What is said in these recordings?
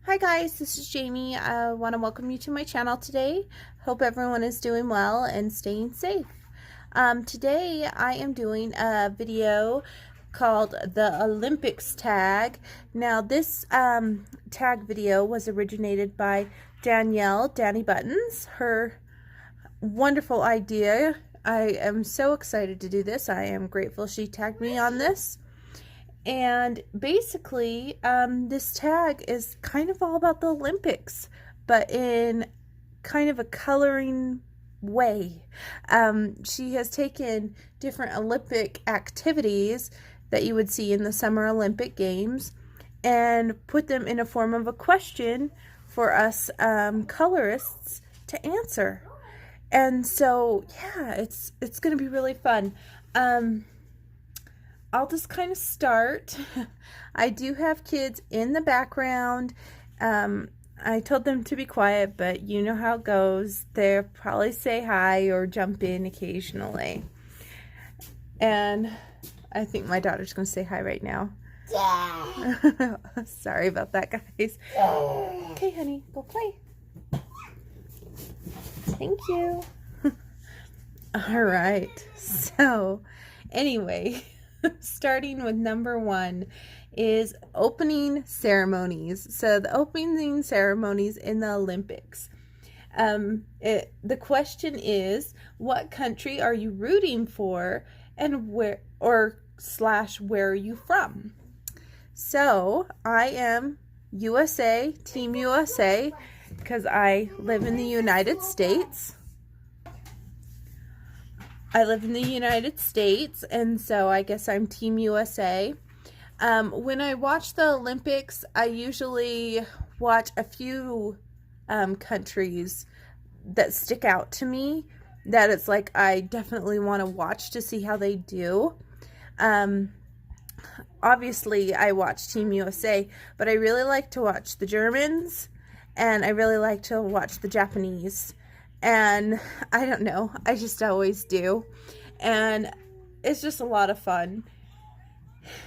Hi guys, this is Jamie. I want to welcome you to my channel today. Hope everyone is doing well and staying safe. Today I am doing a video called the Olympics tag. Now this tag video was originated by Danielle, Danny Buttons. Her wonderful idea. I am so excited to do this. I am grateful she tagged me on this. And basically, this tag is kind of all about the Olympics, but in kind of a coloring way. She has taken different Olympic activities that you would see in the Summer Olympic Games and put them in a form of a question for us colorists to answer. And so, yeah, it's going to be really fun. I'll just kind of start. I do have kids in the background. I told them to be quiet, but you know how it goes. They'll probably say hi or jump in occasionally. And I think my daughter's going to say hi right now. Yeah. Sorry about that, guys. Okay, honey, go play. Thank you. All right. So, anyway, starting with number 1 is opening ceremonies. So the opening ceremonies in the Olympics. The question is, what country are you rooting for, and where where are you from? So I am USA, Team USA, because I live in the United States. I live in the United States, and so I guess I'm Team USA. When I watch the Olympics, I usually watch a few countries that stick out to me, that it's like I definitely want to watch to see how they do. Obviously, I watch Team USA, but I really like to watch the Germans, and I really like to watch the Japanese. And I don't know, I just always do, and it's just a lot of fun.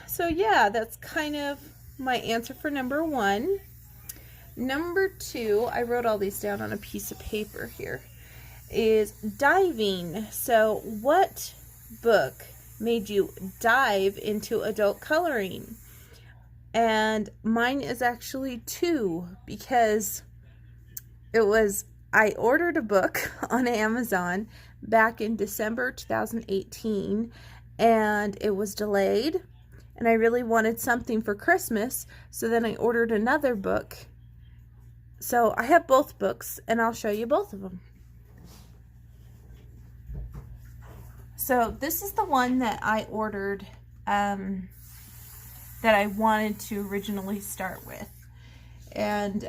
So yeah, that's kind of my answer for number 1. Number 2, I wrote all these down on a piece of paper here, is diving. So what book made you dive into adult coloring? And mine is actually 2, because I ordered a book on Amazon back in December 2018, and it was delayed, and I really wanted something for Christmas, so then I ordered another book. So I have both books, and I'll show you both of them. So this is the one that I ordered, that I wanted to originally start with. And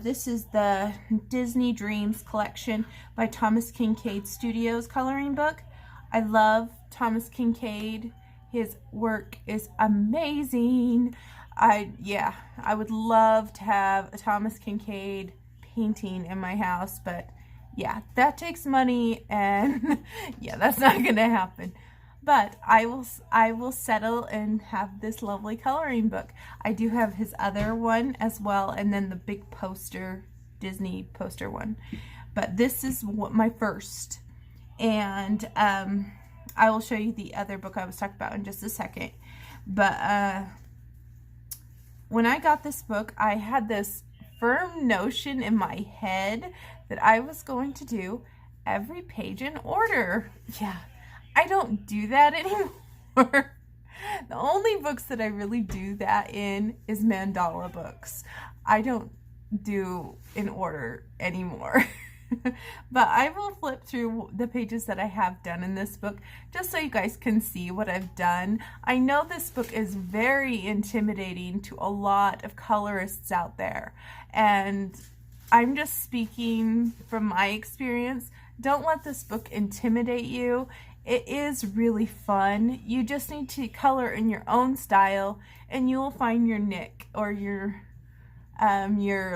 this is the Disney Dreams collection by Thomas Kinkade Studios coloring book. I love Thomas Kinkade. His work is amazing. I would love to have a Thomas Kinkade painting in my house, but yeah, that takes money, and yeah, that's not gonna happen. But I will settle and have this lovely coloring book. I do have his other one as well, and then the big poster, Disney poster one. But this is my first. And I will show you the other book I was talking about in just a second. But when I got this book, I had this firm notion in my head that I was going to do every page in order. Yeah. I don't do that anymore. The only books that I really do that in is mandala books. I don't do in order anymore. But I will flip through the pages that I have done in this book just so you guys can see what I've done. I know this book is very intimidating to a lot of colorists out there, and I'm just speaking from my experience. Don't let this book intimidate you. It is really fun. You just need to color in your own style, and you will find your nick, or your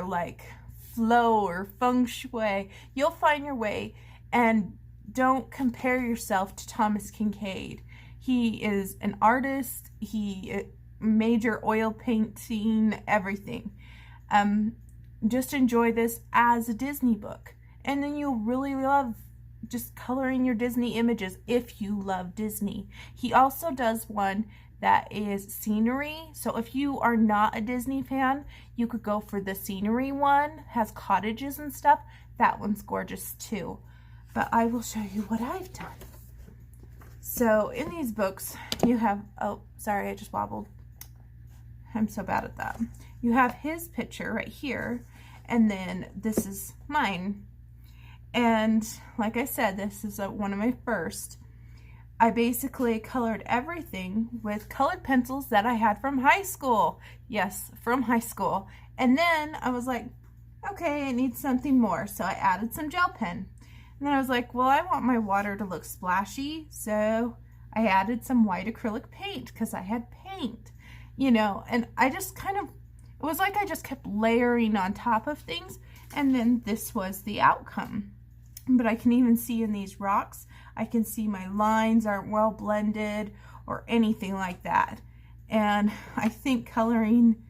like flow or feng shui. You'll find your way, and don't compare yourself to Thomas Kinkade. He is an artist. He major oil painting, everything. just enjoy this as a Disney book. And then you'll really love just coloring your Disney images if you love Disney. He also does one that is scenery. So if you are not a Disney fan, you could go for the scenery one. Has cottages and stuff. That one's gorgeous too. But I will show you what I've done. So in these books, you have, oh, sorry, I just wobbled. I'm so bad at that. You have his picture right here, and then this is mine. And like I said, this is one of my first. I basically colored everything with colored pencils that I had from high school. Yes, from high school. And then I was like, okay, I need something more. So I added some gel pen. And then I was like, well, I want my water to look splashy. So I added some white acrylic paint because I had paint, you know, and I just kind of, it was like I just kept layering on top of things. And then this was the outcome. But I can even see in these rocks, I can see my lines aren't well blended or anything like that. And I think coloring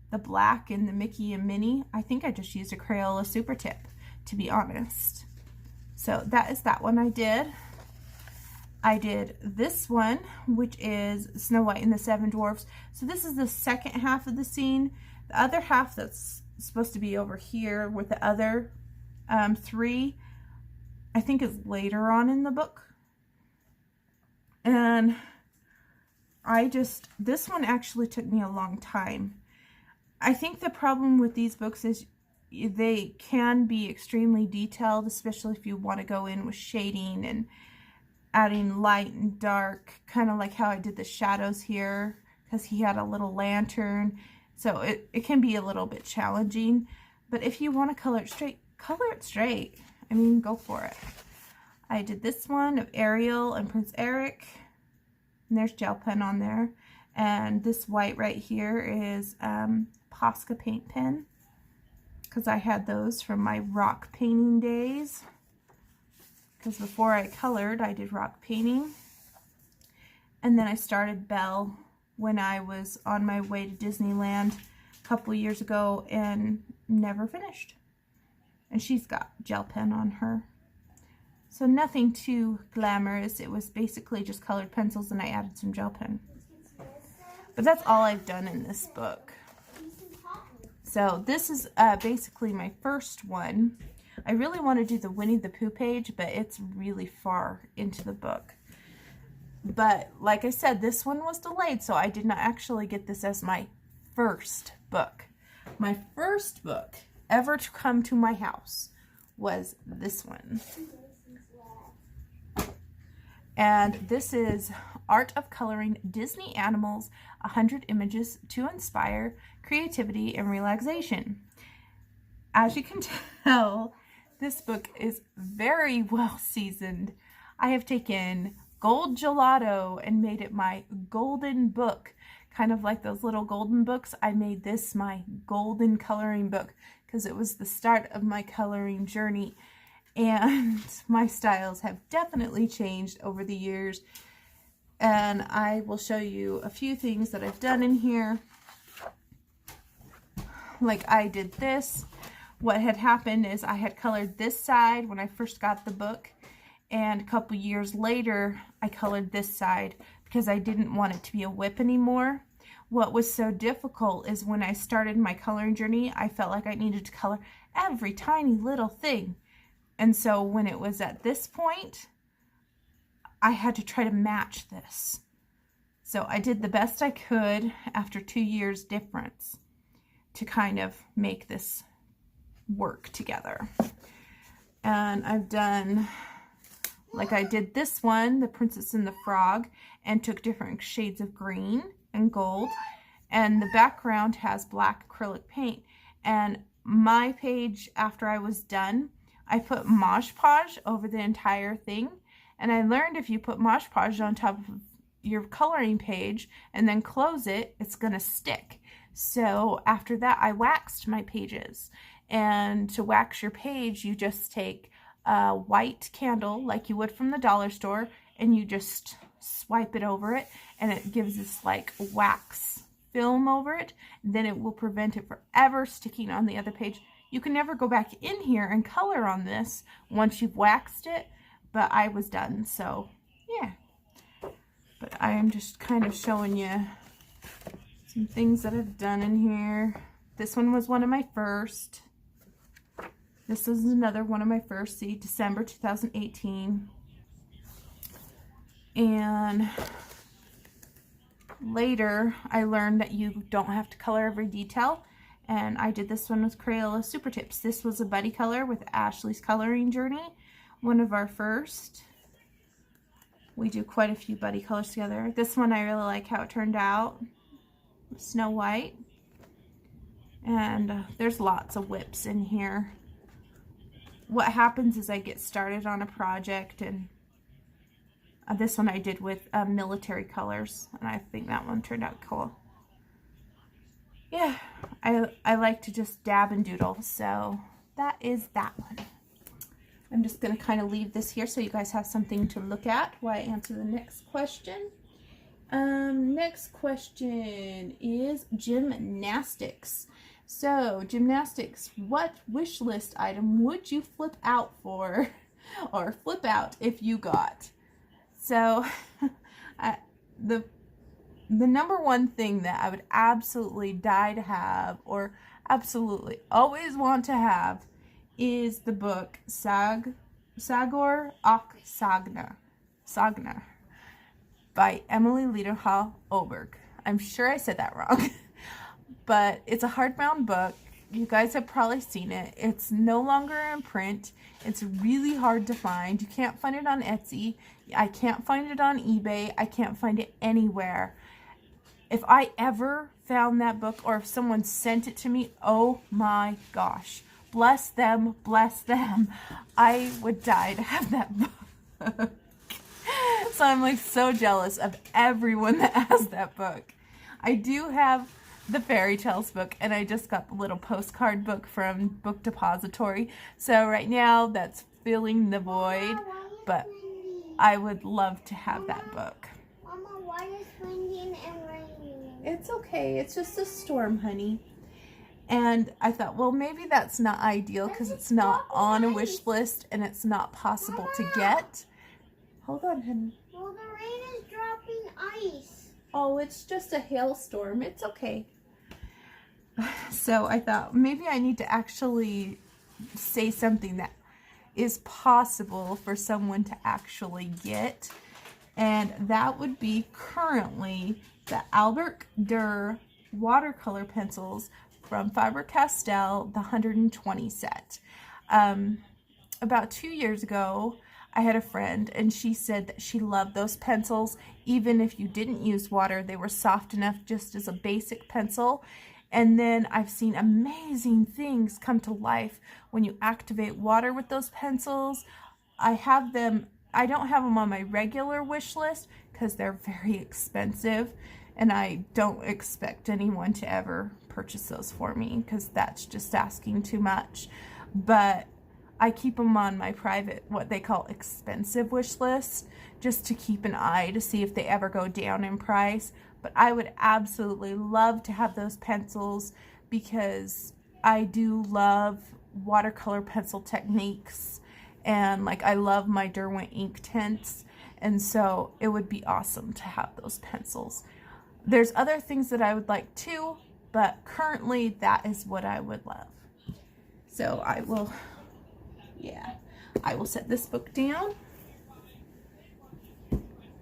the black in the Mickey and Minnie, I think I just used a Crayola Super Tip, to be honest. So that is that one I did. I did this one, which is Snow White and the Seven Dwarfs. So this is the second half of the scene. The other half that's supposed to be over here with the other three, I think is later on in the book. And this one actually took me a long time. I think the problem with these books is they can be extremely detailed, especially if you want to go in with shading and adding light and dark, kind of like how I did the shadows here, because he had a little lantern. So it can be a little bit challenging. But if you want to color it straight. I mean, go for it. I did this one of Ariel and Prince Eric. And there's gel pen on there. And this white right here is Posca paint pen, because I had those from my rock painting days. Because before I colored, I did rock painting. And then I started Belle when I was on my way to Disneyland a couple years ago and never finished. And she's got gel pen on her. So nothing too glamorous. It was basically just colored pencils and I added some gel pen. But that's all I've done in this book. So this is basically my first one. I really want to do the Winnie the Pooh page, but it's really far into the book. But like I said, this one was delayed, so I did not actually get this as my first book. My first book ever to come to my house was this one. And this is Art of Coloring Disney Animals, 100 Images to Inspire Creativity and Relaxation. As you can tell, this book is very well seasoned. I have taken gold gelato and made it my golden book. Kind of like those little golden books, I made this my golden coloring book because it was the start of my coloring journey. And my styles have definitely changed over the years. And I will show you a few things that I've done in here. Like I did this. What had happened is I had colored this side when I first got the book. And a couple years later, I colored this side because I didn't want it to be a whip anymore. What was so difficult is when I started my coloring journey, I felt like I needed to color every tiny little thing. And so when it was at this point, I had to try to match this. So I did the best I could after 2 years difference to kind of make this work together. And I've done, like I did this one, The Princess and the Frog, and took different shades of green and gold. And the background has black acrylic paint. And my page, after I was done, I put Mod Podge over the entire thing. And I learned if you put Mod Podge on top of your coloring page and then close it, it's going to stick. So after that, I waxed my pages. And to wax your page, you just take a white candle like you would from the dollar store and you just swipe it over it and it gives this like wax film over it. Then it will prevent it from ever sticking on the other page. You can never go back in here and color on this once you've waxed it, but I was done, so yeah. But I am just kind of showing you some things that I've done in here. This one was one of my first. This is another one of my first, see, December 2018. And later, I learned that you don't have to color every detail. And I did this one with Crayola Super Tips. This was a buddy color with Ashley's Coloring Journey. One of our first. We do quite a few buddy colors together. This one I really like how it turned out. Snow White. And there's lots of whips in here. What happens is I get started on a project, and this one I did with military colors, and I think that one turned out cool. Yeah, I like to just dab and doodle, so that is that one. I'm just going to kind of leave this here so you guys have something to look at while I answer the next question. Next question is gymnastics. So, gymnastics, what wish list item would you flip out for, or flip out if you got? So, the number one thing that I would absolutely die to have, or absolutely always want to have, is the book Sagor och Sagna by Emily Lederhall Oberg. I'm sure I said that wrong. But it's a hardbound book. You guys have probably seen it. It's no longer in print. It's really hard to find. You can't find it on Etsy. I can't find it on eBay. I can't find it anywhere. If I ever found that book, or if someone sent it to me, oh my gosh. Bless them, bless them. I would die to have that book. So I'm like so jealous of everyone that has that book. I do have the fairy tales book, and I just got the little postcard book from Book Depository. So right now that's filling the void, but I would love to have that book. Mama, why is windy and raining? It's okay. It's just a storm, honey. And I thought, well, maybe that's not ideal because it's not on a wish list and it's not possible to get. Hold on, honey. Well, the rain is dropping ice. Oh, it's just a hailstorm. It's okay. So I thought maybe I need to actually say something that is possible for someone to actually get. And that would be currently the Albert Durr watercolor pencils from Faber-Castell, the 120 set. About 2 years ago, I had a friend, and she said that she loved those pencils. Even if you didn't use water, they were soft enough just as a basic pencil. And then I've seen amazing things come to life when you activate water with those pencils. I have them, I don't have them on my regular wish list because they're very expensive, and I don't expect anyone to ever purchase those for me because that's just asking too much. But I keep them on my private, what they call expensive wish list, just to keep an eye to see if they ever go down in price. But I would absolutely love to have those pencils because I do love watercolor pencil techniques, and like I love my Derwent ink tints, and so it would be awesome to have those pencils. There's other things that I would like too, but currently that is what I would love. So I will set this book down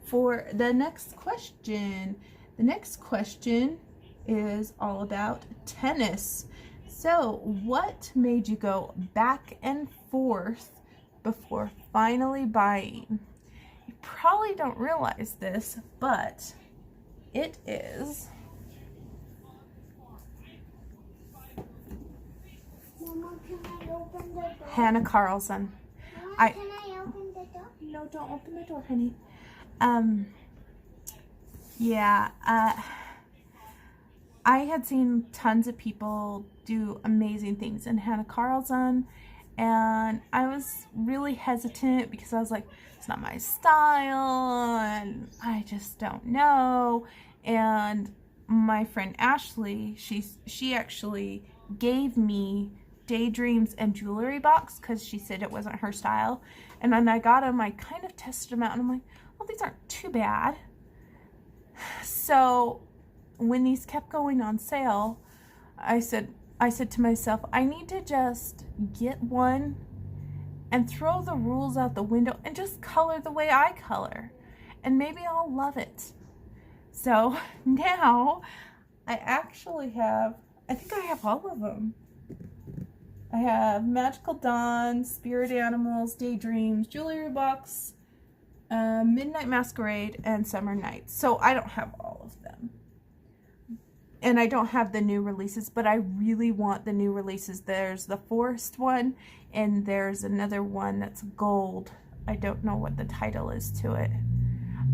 for the next question. The next question is all about tennis. So what made you go back and forth before finally buying? You probably don't realize this, but it is Mama, can I open the door? Hannah Carlson. Mama, can I open the door? No, don't open the door, honey. I had seen tons of people do amazing things in Hannah Carlson, and I was really hesitant because I was like, it's not my style, and I just don't know. And my friend Ashley, she actually gave me Daydreams and Jewelry box because she said it wasn't her style. And when I got them, I kind of tested them out and I'm like, well, these aren't too bad. So when these kept going on sale, I said to myself, I need to just get one and throw the rules out the window and just color the way I color. And maybe I'll love it. So now I actually have, I think I have all of them. I have Magical Dawn, Spirit Animals, Daydreams, Jewelry Box, Midnight Masquerade, and Summer Nights. So I don't have all of them. And I don't have the new releases, but I really want the new releases. There's the Forest one, and there's another one that's gold. I don't know what the title is to it,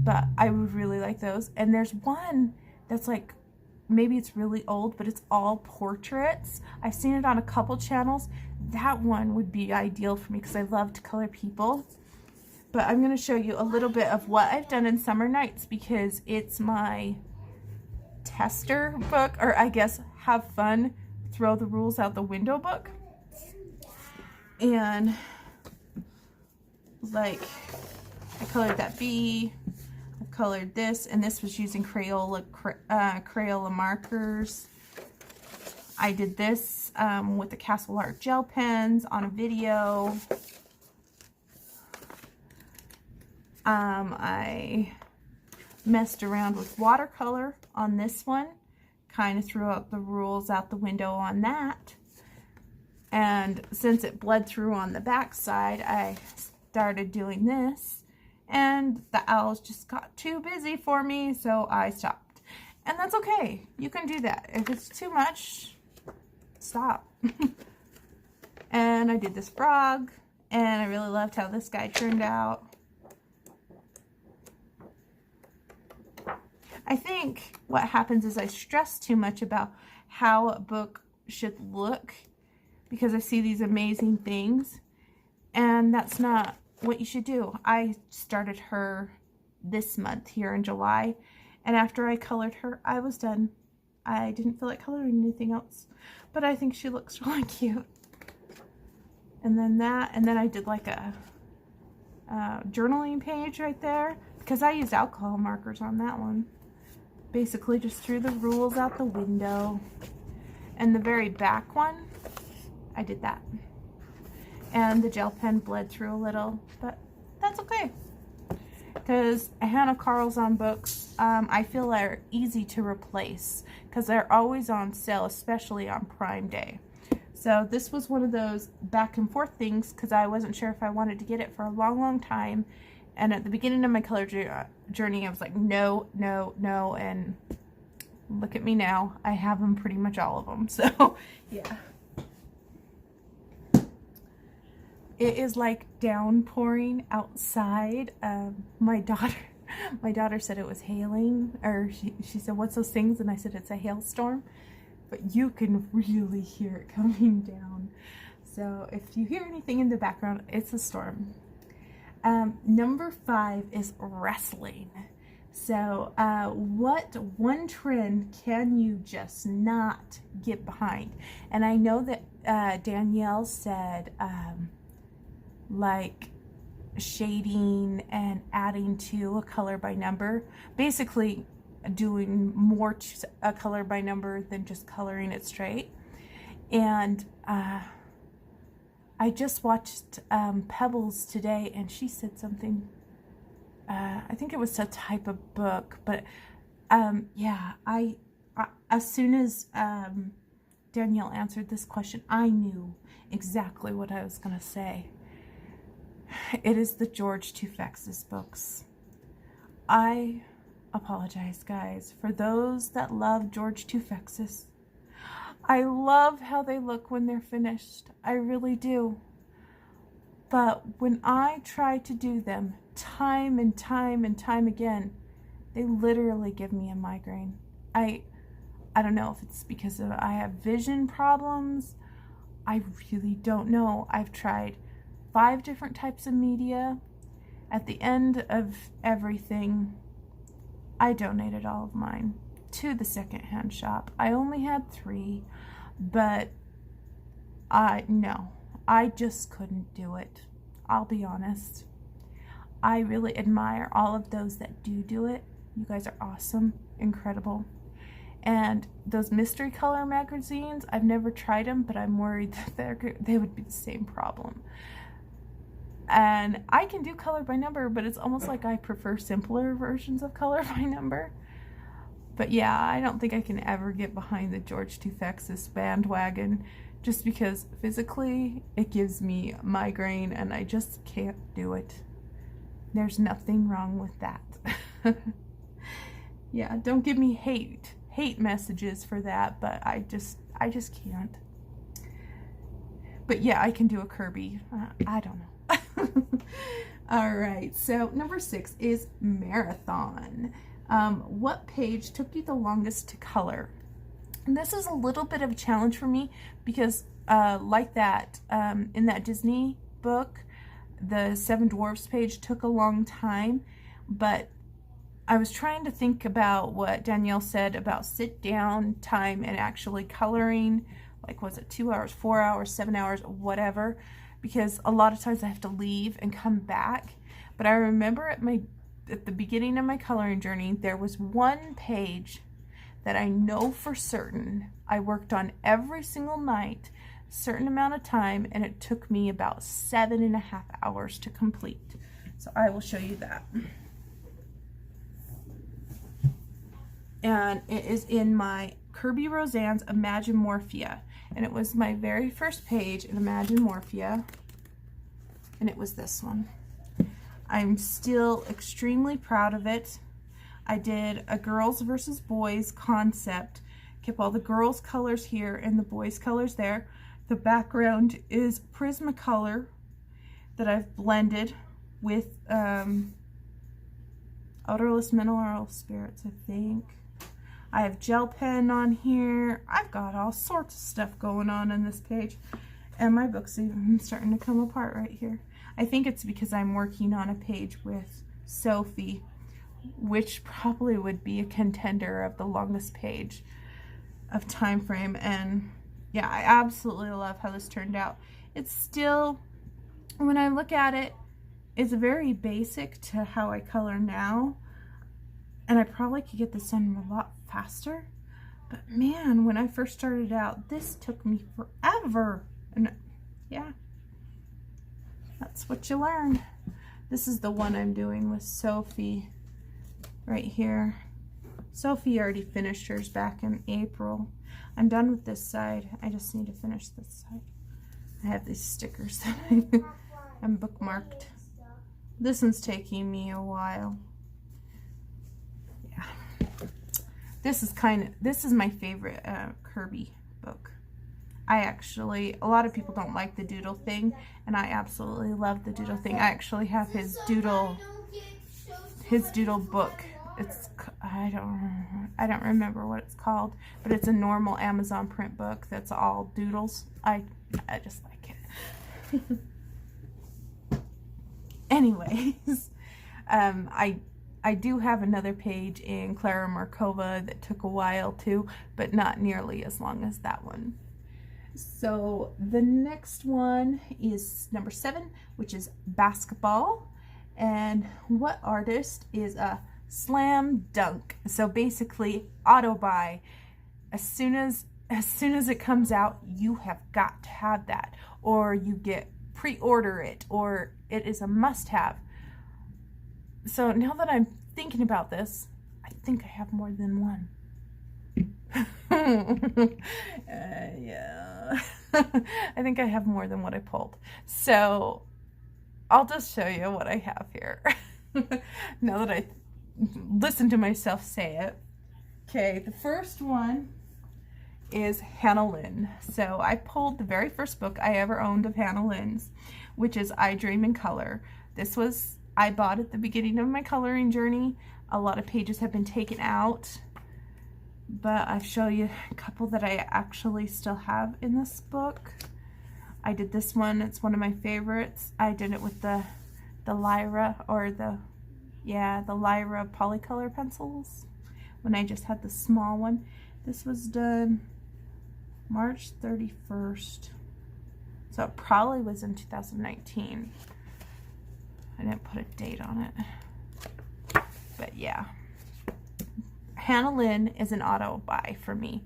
but I would really like those. And there's one that's like, maybe it's really old, but it's all portraits. I've seen it on a couple channels. That one would be ideal for me because I love to color people. But I'm going to show you a little bit of what I've done in Summer Nights because it's my tester book, or I guess have fun, throw the rules out the window book. And like, I colored that bee, I colored this, and this was using Crayola markers. I did this with the Castle Art gel pens on a video. I messed around with watercolor on this one, kind of threw out the rules out the window on that. And since it bled through on the back side, I started doing this, and the owls just got too busy for me, so I stopped. And that's okay. You can do that. If it's too much, stop. And I did this frog, and I really loved how this guy turned out. I think what happens is I stress too much about how a book should look because I see these amazing things, and that's not what you should do. I started her this month here in July, and after I colored her, I was done. I didn't feel like coloring anything else, but I think she looks really cute. And then that, and then I did like a journaling page right there because I used alcohol markers on that one. Basically just threw the rules out the window. And the very back one, I did that. And the gel pen bled through a little, but that's okay. Because Hannah Carlson books, I feel are easy to replace because they're always on sale, especially on Prime Day. So this was one of those back and forth things because I wasn't sure if I wanted to get it for a long, long time. And at the beginning of my color journey, I was like, no, no, no. And look at me now. I have them, pretty much all of them. So, yeah. It is like downpouring outside. My daughter said it was hailing. Or she said, what's those things? And I said, it's a hailstorm. But you can really hear it coming down. So if you hear anything in the background, it's a storm. Number 5 is wrestling. So what one trend can you just not get behind? And I know that Danielle said like shading and adding to a color by number, basically doing more to a color by number than just coloring it straight. And I just watched Pebbles today, and she said something, I think it was a type of book, but yeah, I as soon as Danielle answered this question, I knew exactly what I was going to say. It is the George Tufexis books. I apologize, guys, for those that love George Tufexis. I love how they look when they're finished. I really do. But when I try to do them time and time and time again, they literally give me a migraine. I don't know if it's because I have vision problems. I really don't know. I've tried 5 different types of media. At the end of everything, I donated all of mine to the secondhand shop. I only had 3, but No, I just couldn't do it. I'll be honest. I really admire all of those that do it. You guys are awesome, incredible. And those mystery color magazines, I've never tried them, but I'm worried that they would be the same problem. And I can do color by number, but it's almost like I prefer simpler versions of color by number. But yeah, I don't think I can ever get behind the George Tufexis bandwagon, just because physically it gives me migraine and I just can't do it. There's nothing wrong with that. Yeah, don't give me hate messages for that, but I just can't. But yeah, I can do a Kirby. I don't know. All right, so number 6 is marathon. What page took you the longest to color? And this is a little bit of a challenge for me because like that in that Disney book, the Seven Dwarfs page took a long time, but I was trying to think about what Danielle said about sit down time and actually coloring, like was it 2 hours, 4 hours, 7 hours, whatever, because a lot of times I have to leave and come back. But I remember at the beginning of my coloring journey, there was one page that I know for certain I worked on every single night, certain amount of time, and it took me about 7.5 hours to complete. So I will show you that. And it is in my Kirby Roseanne's Imagine Morphia. And it was my very first page in Imagine Morphia. And it was this one. I'm still extremely proud of it. I did a girls versus boys concept. Kept all the girls' colors here and the boys' colors there. The background is Prismacolor that I've blended with odorless mineral spirits, I think. I have gel pen on here. I've got all sorts of stuff going on this page. And my book's even starting to come apart right here. I think it's because I'm working on a page with Sophie, which probably would be a contender of the longest page of time frame. And yeah, I absolutely love how this turned out. It's still, when I look at it, it's very basic to how I color now. And I probably could get this done a lot faster. But man, when I first started out, this took me forever. And yeah, that's what you learn. This is the one I'm doing with Sophie right here. Sophie already finished hers back in April. I'm done with this side. I just need to finish this side. I have these stickers that I'm bookmarked. This one's taking me a while. Yeah. This is my favorite Kirby book. A lot of people don't like the doodle thing, and I absolutely love the doodle thing. I actually have his doodle book. I don't remember what it's called, but it's a normal Amazon print book that's all doodles. I just like it. Anyways, I do have another page in Clara Markova that took a while too, but not nearly as long as that one. So the next one is number 7, which is basketball. And what artist is a slam dunk? So basically auto buy. As soon as it comes out, you have got to have that, or you get pre-order it, or it is a must-have. So now that I'm thinking about this, I think I have more than one. Yeah. I think I have more than what I pulled. So I'll just show you what I have here. Now that I listen to myself say it. Okay, the first one is Hannah Lynn. So I pulled the very first book I ever owned of Hannah Lynn's, which is I Dream in Color. I bought at the beginning of my coloring journey. A lot of pages have been taken out, but I'll show you a couple that I actually still have in this book. I did this one. It's one of my favorites. I did it with the Lyra, or the Lyra polycolor pencils when I just had the small one. This was done March 31st. So it probably was in 2019. I didn't put a date on it. But yeah. Hannah Lynn is an auto buy for me.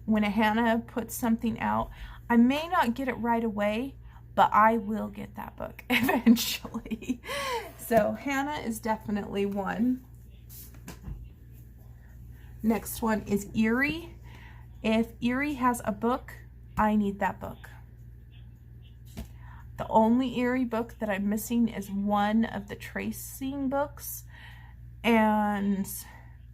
When a Hannah puts something out, I may not get it right away, but I will get that book eventually. So Hannah is definitely one. Next one is Erie. If Erie has a book, I need that book. The only Erie book that I'm missing is one of the tracing books, and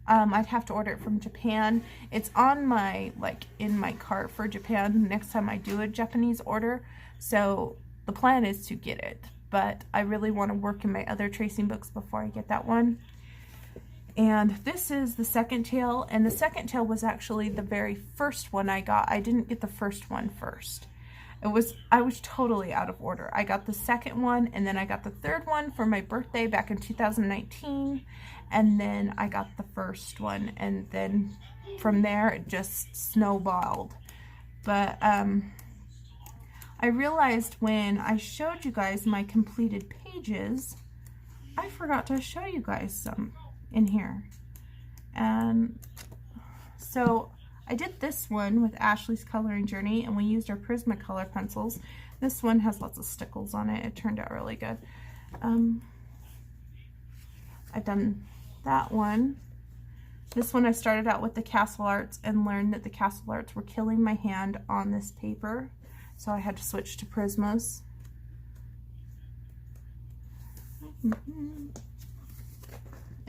I'd have to order it from Japan. It's on my, in my cart for Japan next time I do a Japanese order. So the plan is to get it, but I really want to work in my other tracing books before I get that one. And this is the second tail, and the second tail was actually the very first one I got. I didn't get the first one first. I was totally out of order. I got the second one, and then I got the third one for my birthday back in 2019, and then I got the first one, and then from there it just snowballed. But I realized when I showed you guys my completed pages, I forgot to show you guys some in here. And so I did this one with Ashley's Coloring Journey, and we used our Prismacolor pencils. This one has lots of stickles on it. It turned out really good. I've done that one. This one I started out with the Castle Arts and learned that the Castle Arts were killing my hand on this paper, so I had to switch to Prismas.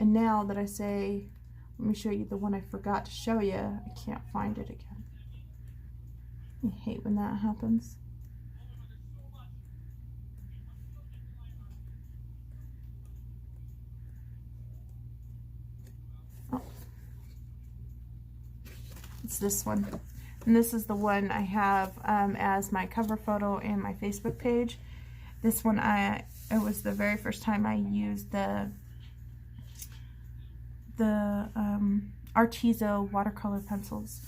And now that I say, let me show you the one I forgot to show you, I can't find it again. I hate when that happens. Oh. It's this one. And this is the one I have as my cover photo and my Facebook page. This one, it was the very first time I used the Artiso watercolor pencils,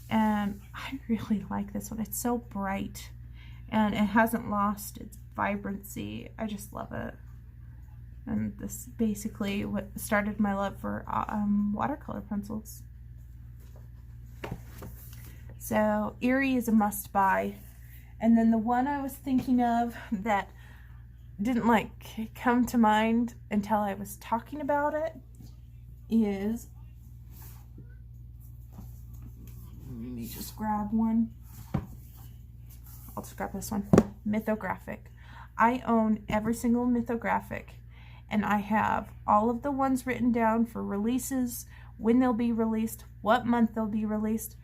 and I really like this one. It's so bright and it hasn't lost its vibrancy. I just love it. And this basically what started my love for watercolor pencils. So Erie is a must buy. And then the one I was thinking of that didn't come to mind until I was talking about it is, let me just grab one. I'll just grab this one. Mythographic. I own every single Mythographic, and I have all of the ones written down for releases, when they'll be released, what month they'll be released.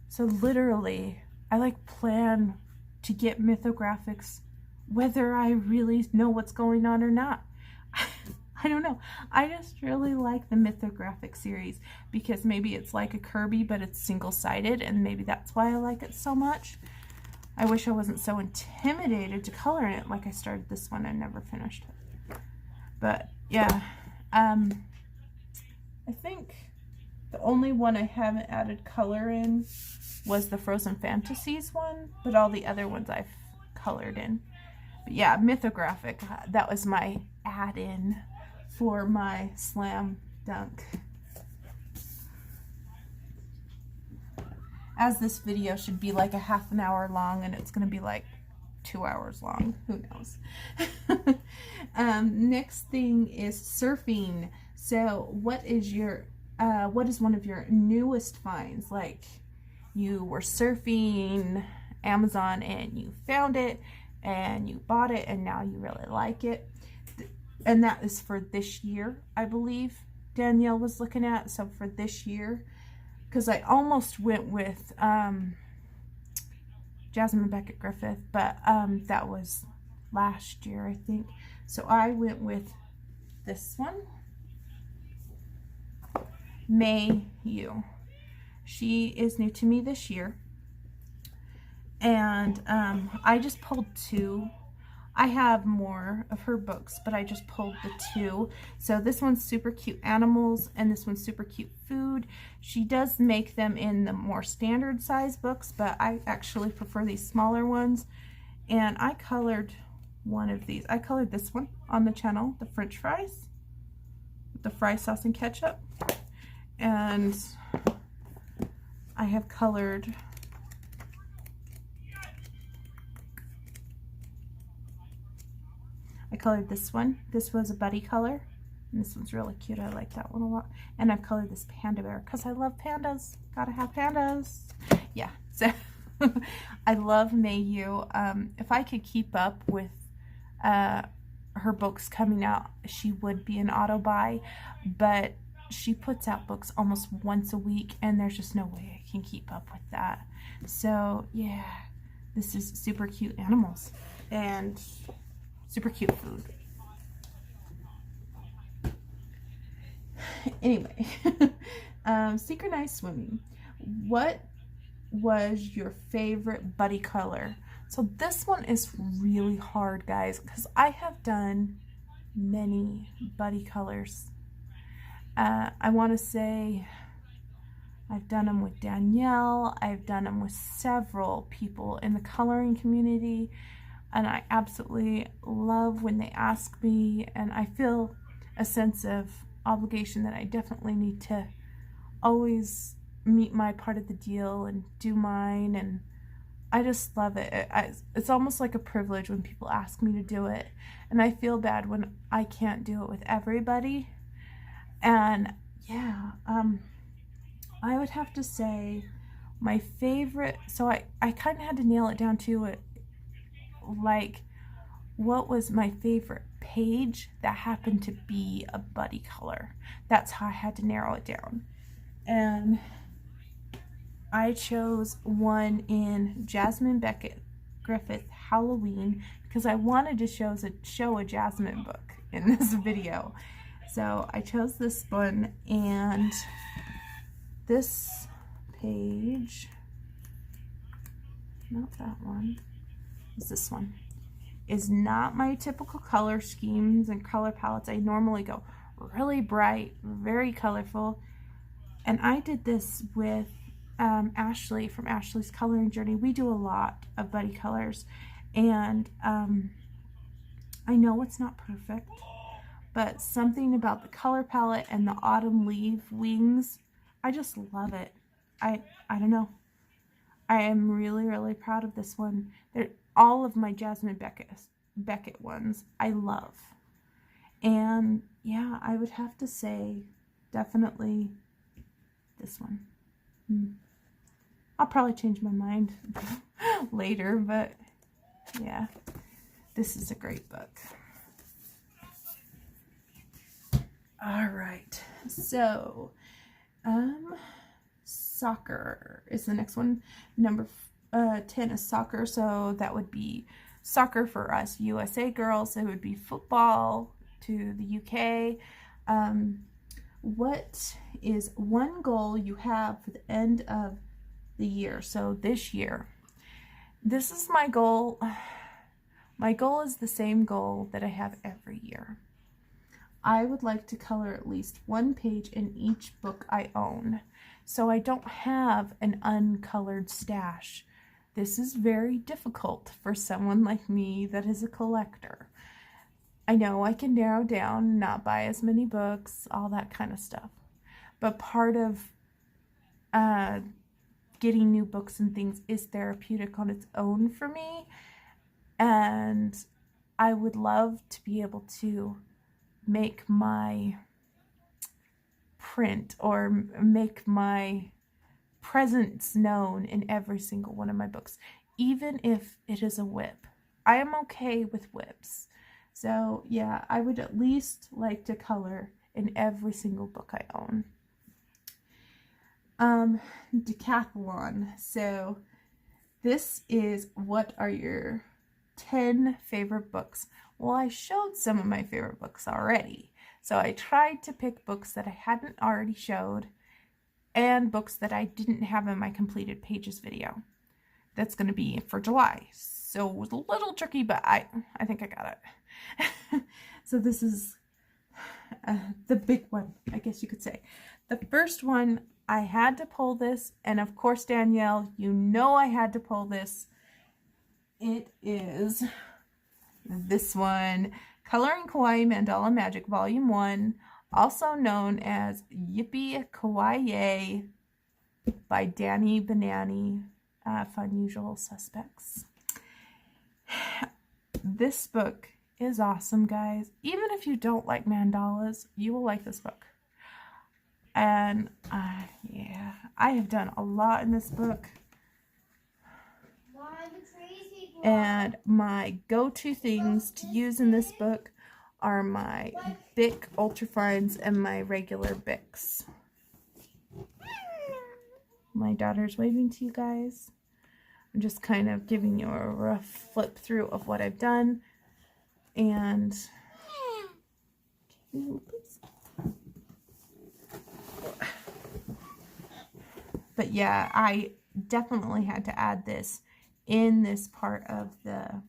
So literally, I plan to get Mythographics whether I really know what's going on or not. I don't know. I just really like the Mythographic series because maybe it's like a Kirby, but it's single-sided, and maybe that's why I like it so much. I wish I wasn't so intimidated to color in it. Like, I started this one and never finished it. But yeah, I think the only one I haven't added color in was the Frozen Fantasies one, but all the other ones I've colored in. But yeah, Mythographic, that was my add-in for my slam dunk. As this video should be like a half an hour long, and it's going to be like 2 hours long. Who knows? Next thing is surfing. So what is one of your newest finds? Like, you were surfing Amazon and you found it and you bought it and now you really like it. And that is for this year, I believe Danielle was looking at. So for this year, because I almost went with Jasmine Beckett Griffith, but that was last year, I think. So I went with this one, May Yu. She is new to me this year, and I just pulled two. I have more of her books, but I just pulled the two. So this one's super cute animals, and this one's super cute food. She does make them in the more standard size books, but I actually prefer these smaller ones. And I colored one of these. I colored this one on the channel, the French fries, with the fry sauce and ketchup. And I have colored this one. This was a buddy color. And this one's really cute. I like that one a lot. And I've colored this panda bear because I love pandas. Gotta have pandas. Yeah, so I love Mayu. If I could keep up with her books coming out, she would be an auto buy, but she puts out books almost once a week, and there's just no way I can keep up with that. So yeah, this is super cute animals and super cute food. Anyway, Synchronized Swimming. What was your favorite buddy color? So this one is really hard, guys, because I have done many buddy colors. I want to say I've done them with Danielle. I've done them with several people in the coloring community, and I absolutely love when they ask me, and I feel a sense of obligation that I definitely need to always meet my part of the deal and do mine, and I just love it. It's almost like a privilege when people ask me to do it, and I feel bad when I can't do it with everybody. And yeah, I would have to say my favorite, so I kind of had to nail it down to it, like what was my favorite page that happened to be a buddy color. That's how I had to narrow it down. And I chose one in Jasmine Beckett Griffith Halloween because I wanted to show a Jasmine book in this video. So I chose this one, and this page, not that one, is this one, is not my typical color schemes and color palettes. I normally go really bright, very colorful, and I did this with Ashley from Ashley's Coloring Journey. We do a lot of buddy colors, and I know it's not perfect, but something about the color palette and the autumn leaf wings, I just love it. I don't know. I am really, really proud of this one. All of my Jasmine Beckett ones I love. And yeah, I would have to say definitely this one. I'll probably change my mind later, but yeah, this is a great book. All right, so soccer is the next one. Number 10 is soccer, so that would be soccer for us USA girls. It would be football to the UK. What is one goal you have for the end of the year? So this year, this is my goal. My goal is the same goal that I have every year. I would like to color at least one page in each book I own, so I don't have an uncolored stash. This is very difficult for someone like me that is a collector. I know I can narrow down, not buy as many books, all that kind of stuff. But part of getting new books and things is therapeutic on its own for me. And I would love to be able to make my print or make my presence known in every single one of my books, even if it is a whip. I am okay with whips. So yeah, I would at least like to color in every single book I own. Decathlon. So this is what are your 10 favorite books. Well, I showed some of my favorite books already. So I tried to pick books that I hadn't already showed and books that I didn't have in my completed pages video. That's going to be for July. So it was a little tricky, but I think I got it. So this is the big one, I guess you could say. The first one, I had to pull this, and of course, Danielle, you know I had to pull this. It is this one, Coloring Kawaii Mandala Magic Volume 1, also known as Yippee Kawaii by Danny Banani, Fun Usual Suspects. This book is awesome, guys. Even if you don't like mandalas, you will like this book. And yeah, I have done a lot in this book. And my go-to things to use in this book are my Bic Ultra Fines and my regular Bics. My daughter's waving to you guys. I'm just kind of giving you a rough flip through of what I've done. And but yeah, I definitely had to add this in this part of the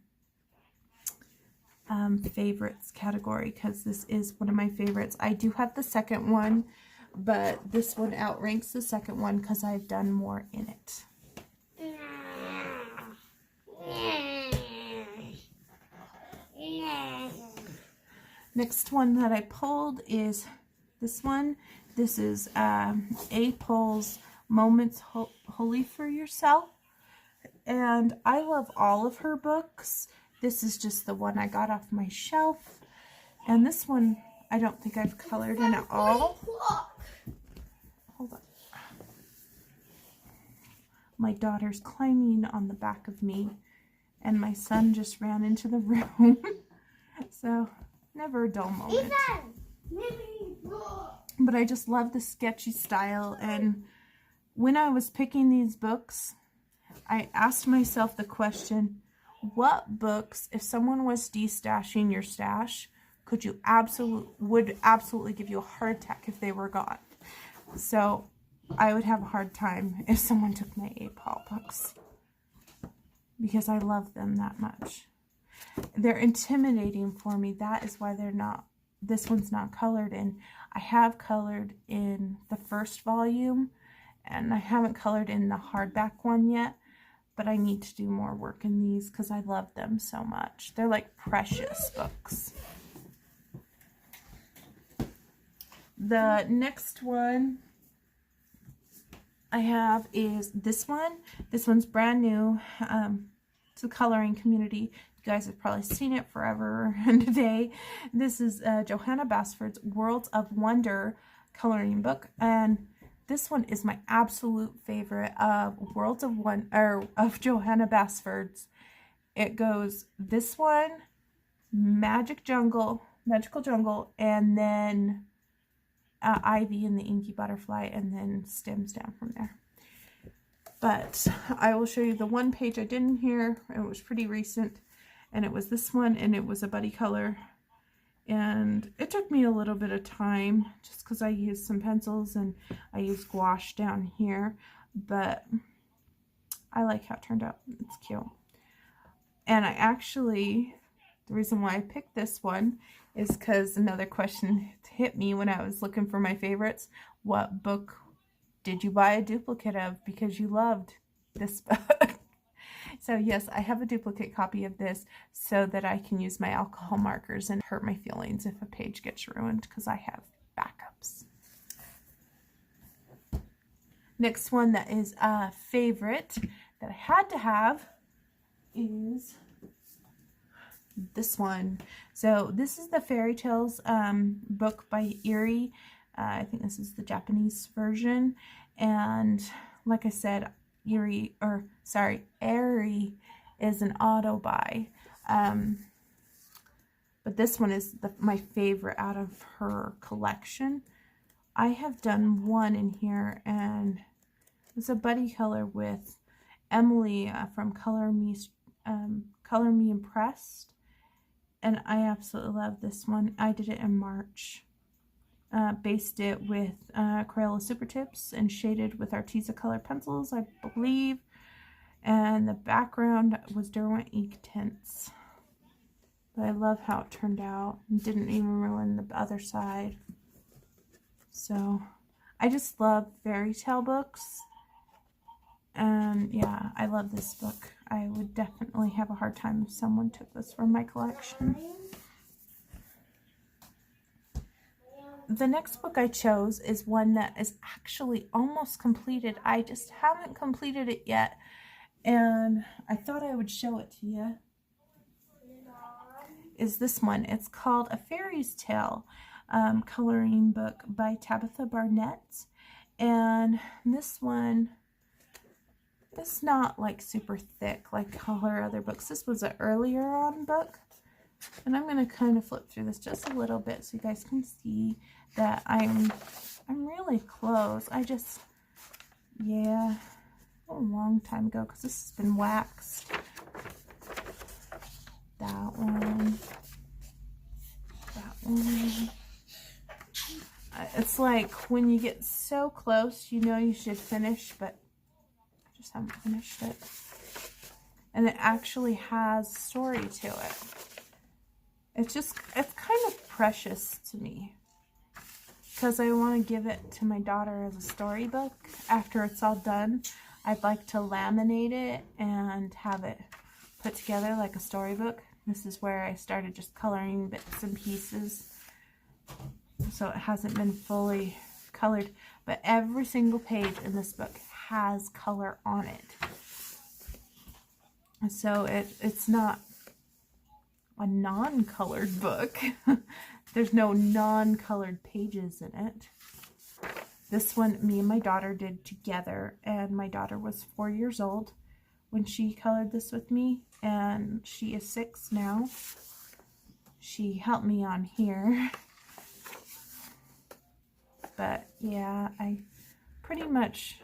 favorites category, because this is one of my favorites. I do have the second one, but this one outranks the second one because I've done more in it. Next one that I pulled is this one. This is A. Pohl's Moments Holy for Yourself. And I love all of her books. This is just the one I got off my shelf. And this one, I don't think I've colored in at all. Hold on. My daughter's climbing on the back of me, and my son just ran into the room. So, never a dull moment. But I just love the sketchy style. And when I was picking these books, I asked myself the question, what books, if someone was de-stashing your stash, would absolutely give you a heart attack if they were gone? So I would have a hard time if someone took my A. Pohl books, because I love them that much. They're intimidating for me. That is why this one's not colored in. I have colored in the first volume, and I haven't colored in the hardback one yet, but I need to do more work in these because I love them so much. They're like precious books. The next one I have is this one. This one's brand new to the coloring community. You guys have probably seen it forever and a day. This is Johanna Basford's Worlds of Wonder coloring book, and this one is my absolute favorite of Worlds of Wonder of Johanna Basford's. It goes this one, Magical Jungle, and then Ivy and the Inky Butterfly, and then stems down from there. But I will show you the one page I did in here. It was pretty recent, and it was this one, and it was a buddy color. And it took me a little bit of time just because I used some pencils and I used gouache down here. But I like how it turned out. It's cute. And I actually, the reason why I picked this one is because another question hit me when I was looking for my favorites. What book did you buy a duplicate of because you loved this book? So yes, I have a duplicate copy of this so that I can use my alcohol markers and hurt my feelings if a page gets ruined, because I have backups. Next one that is a favorite that I had to have is this one. So this is the Fairy Tales book by Eri. I think this is the Japanese version. And like I said, Eri is an auto buy. But this one is my favorite out of her collection. I have done one in here, and it's a buddy color with Emily from Color Me Impressed. And I absolutely love this one. I did it in March. Based it with Crayola Super Tips and shaded with Arteza color pencils, I believe. And the background was Derwent Ink tints. But I love how it turned out. It didn't even ruin the other side. So I just love fairy tale books. And yeah, I love this book. I would definitely have a hard time if someone took this from my collection. The next book I chose is one that is actually almost completed. I just haven't completed it yet, and I thought I would show it to you. Is this one. It's called A Fairy's Tale coloring book by Tabitha Barnett. And this one, it's not like super thick like all her other books. This was an earlier on book. And I'm going to kind of flip through this just a little bit so you guys can see that I'm really close. Yeah, a long time ago because this has been waxed. That one. That one. It's like when you get so close, you know you should finish, but I just haven't finished it. And it actually has story to it. It's kind of precious to me because I want to give it to my daughter as a storybook. After it's all done, I'd like to laminate it and have it put together like a storybook. This is where I started just coloring bits and pieces, so it hasn't been fully colored, but every single page in this book has color on it. So it's not a non-colored book. There's no non-colored pages in it. This one, me and my daughter did together, and my daughter was 4 years old when she colored this with me, and she is 6 now. She helped me on here. But yeah, I pretty much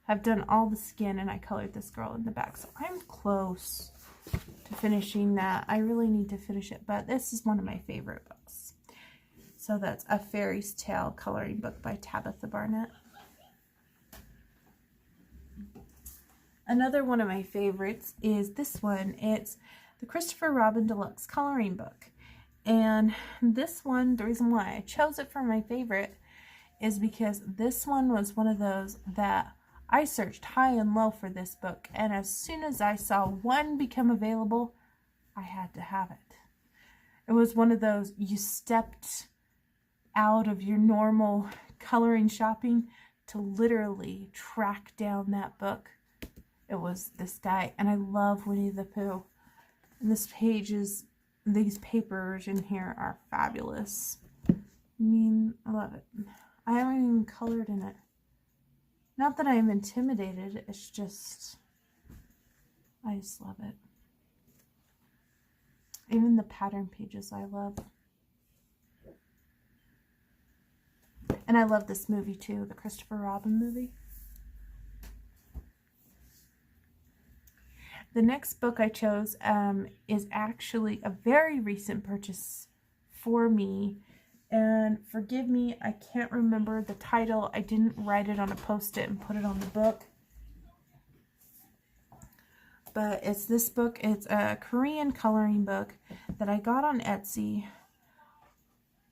have done all the skin, and I colored this girl in the back, so I'm close to finishing that. I really need to finish it, but this is one of my favorite books. So that's A Fairy's Tale coloring book by Tabitha Barnett. Another one of my favorites is this one. It's the Christopher Robin Deluxe coloring book. And this one, the reason why I chose it for my favorite is because this one was one of those that I searched high and low for this book, and as soon as I saw one become available, I had to have it. It was one of those, you stepped out of your normal coloring shopping to literally track down that book. It was this guy, and I love Winnie the Pooh. And these papers in here are fabulous. I mean, I love it. I haven't even colored in it. Not that I'm intimidated, it's just, I just love it. Even the pattern pages I love. And I love this movie too, the Christopher Robin movie. The next book I chose is actually a very recent purchase for me. And forgive me, I can't remember the title. I didn't write it on a post-it and put it on the book. But it's this book. It's a Korean coloring book that I got on Etsy.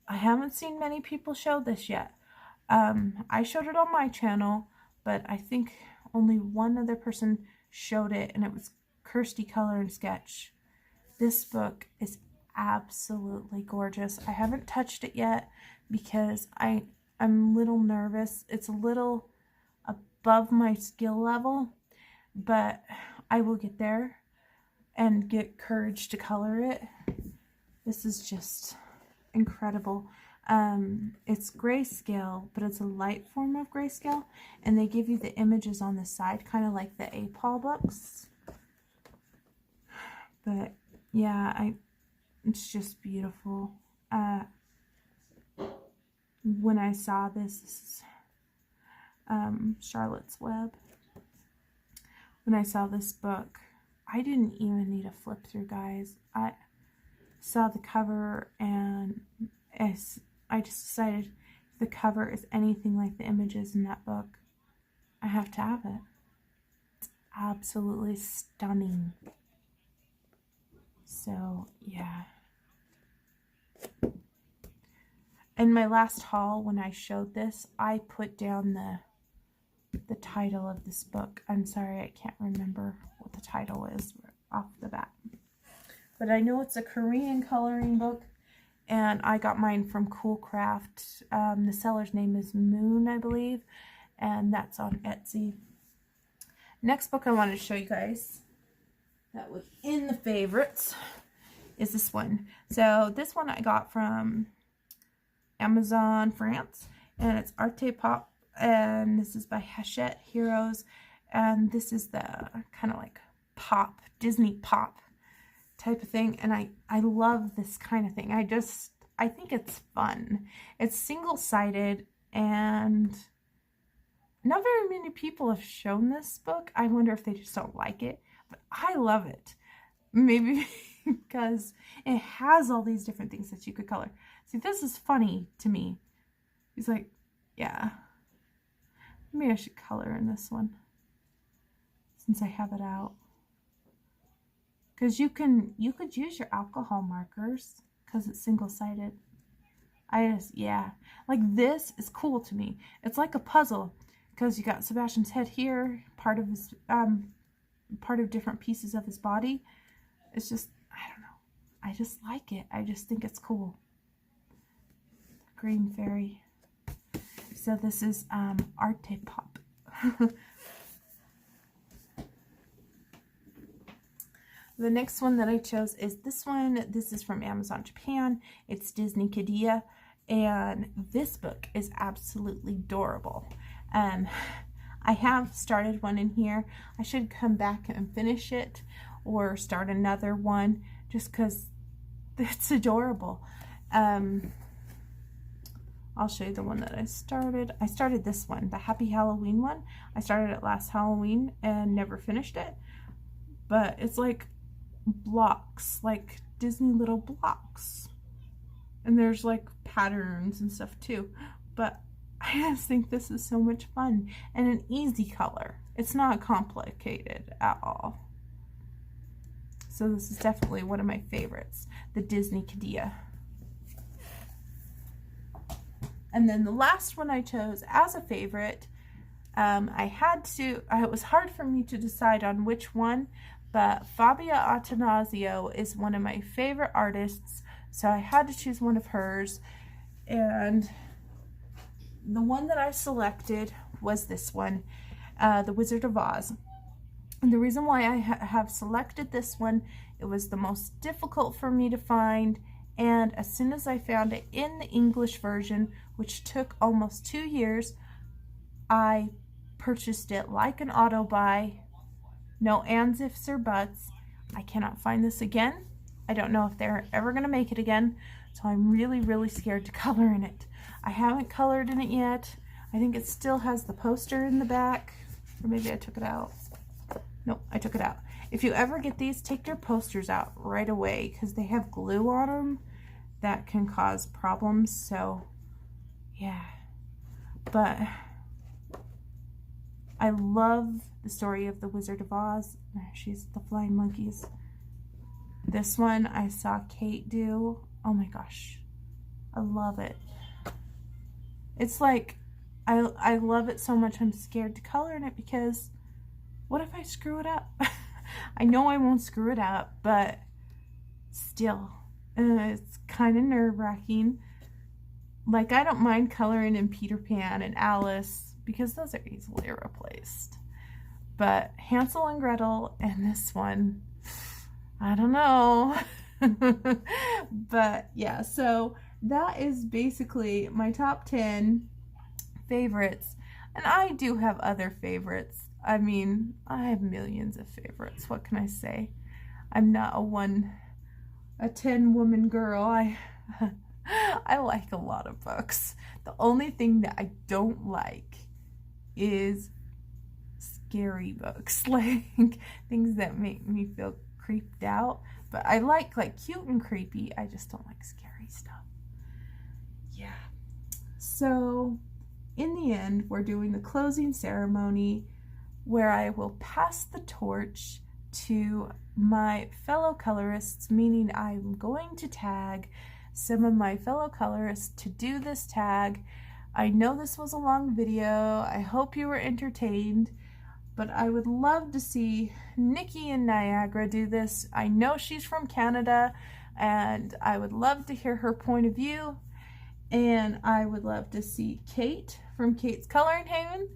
I haven't seen many people show this yet. I showed it on my channel, but I think only one other person showed it, and it was Kirsty Color and Sketch. This book is absolutely gorgeous. I haven't touched it yet because I'm a little nervous. It's a little above my skill level, but I will get there and get courage to color it. This is just incredible. It's grayscale, but it's a light form of grayscale, and they give you the images on the side, kind of like the APOL books. But yeah, it's just beautiful. When I saw this is Charlotte's Web. When I saw this book, I didn't even need a flip through, guys. I saw the cover, and I just decided if the cover is anything like the images in that book, I have to have it. It's absolutely stunning. So, yeah. In my last haul, when I showed this, I put down the title of this book. I'm sorry, I can't remember what the title is off the bat. But I know it's a Korean coloring book, and I got mine from Cool Craft. The seller's name is Moon, I believe, and that's on Etsy. Next book I wanted to show you guys that was in the favorites is this one. So this one I got from Amazon France, and it's Arte Pop, and this is by Hachette Heroes, and this is the kind of like pop, Disney pop type of thing, and I love this kind of thing. I think it's fun. It's single-sided, and not very many people have shown this book. I wonder if they just don't like it, but I love it. Maybe because it has all these different things that you could color. See, this is funny to me. He's like, yeah, maybe I should color in this one since I have it out. Because you could use your alcohol markers because it's single-sided. Yeah, like this is cool to me. It's like a puzzle because you got Sebastian's head here, part of his, part of different pieces of his body. It's just, I don't know. I just like it. I just think it's cool. Green fairy. So this is Arte Pop. The next one that I chose is this one. This is from Amazon Japan. It's Disney Kadia, and this book is absolutely adorable. I have started one in here. I should come back and finish it or start another one just because it's adorable. I'll show you the one that I started. I started this one, the Happy Halloween one. I started it last Halloween and never finished it. But it's like blocks, like Disney little blocks. And there's like patterns and stuff too. But I just think this is so much fun and an easy color. It's not complicated at all. So this is definitely one of my favorites, the Disney Kadia. And then the last one I chose as a favorite, it was hard for me to decide on which one, but Fabia Attanasio is one of my favorite artists, so I had to choose one of hers. And the one that I selected was this one, The Wizard of Oz. And the reason why I have selected this one, it was the most difficult for me to find, and as soon as I found it in the English version, which took almost 2 years, I purchased it like an auto buy. No ands, ifs, or buts. I cannot find this again. I don't know if they're ever going to make it again, so I'm really, really scared to color in it. I haven't colored in it yet. I think it still has the poster in the back, or maybe I took it out. Nope, I took it out. If you ever get these, take your posters out right away because they have glue on them that can cause problems. So, yeah. But I love the story of the Wizard of Oz. She's the flying monkeys. This one I saw Kate do. Oh my gosh. I love it. It's like, I love it so much I'm scared to color in it because what if I screw it up? I know I won't screw it up, but still, it's kind of nerve-wracking. Like, I don't mind coloring in Peter Pan and Alice because those are easily replaced. But Hansel and Gretel and this one, I don't know. But yeah, so that is basically my top 10 favorites. And I do have other favorites. I mean, I have millions of favorites. What can I say? I'm not a 10-woman girl. I like a lot of books. The only thing that I don't like is scary books, like things that make me feel creeped out. But I like cute and creepy. I just don't like scary stuff. Yeah. So in the end, we're doing the closing ceremony where I will pass the torch to my fellow colorists, meaning I'm going to tag some of my fellow colorists to do this tag I know this was a long video. I hope you were entertained, but I would love to see Nikki in Niagara do this. I know she's from Canada, and I would love to hear her point of view. And I would love to see Kate from Kate's Coloring Haven.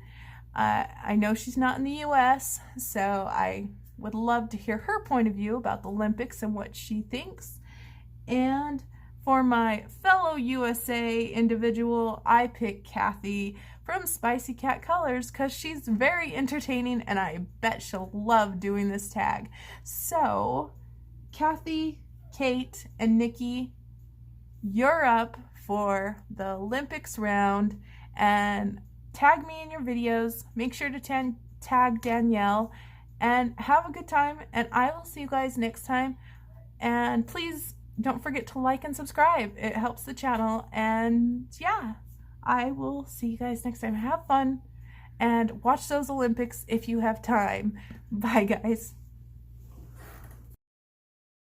I know she's not in the US, so I would love to hear her point of view about the Olympics and what she thinks. And for my fellow USA individual, I pick Kathy from Spicy Cat Colors because she's very entertaining and I bet she'll love doing this tag. So, Kathy, Kate, and Nikki, you're up for the Olympics round, and tag me in your videos. Make sure to tag Danielle, and have a good time, and I will see you guys next time. And please don't forget to like and subscribe. It helps the channel. And yeah, I will see you guys next time. Have fun and watch those Olympics if you have time. Bye, guys.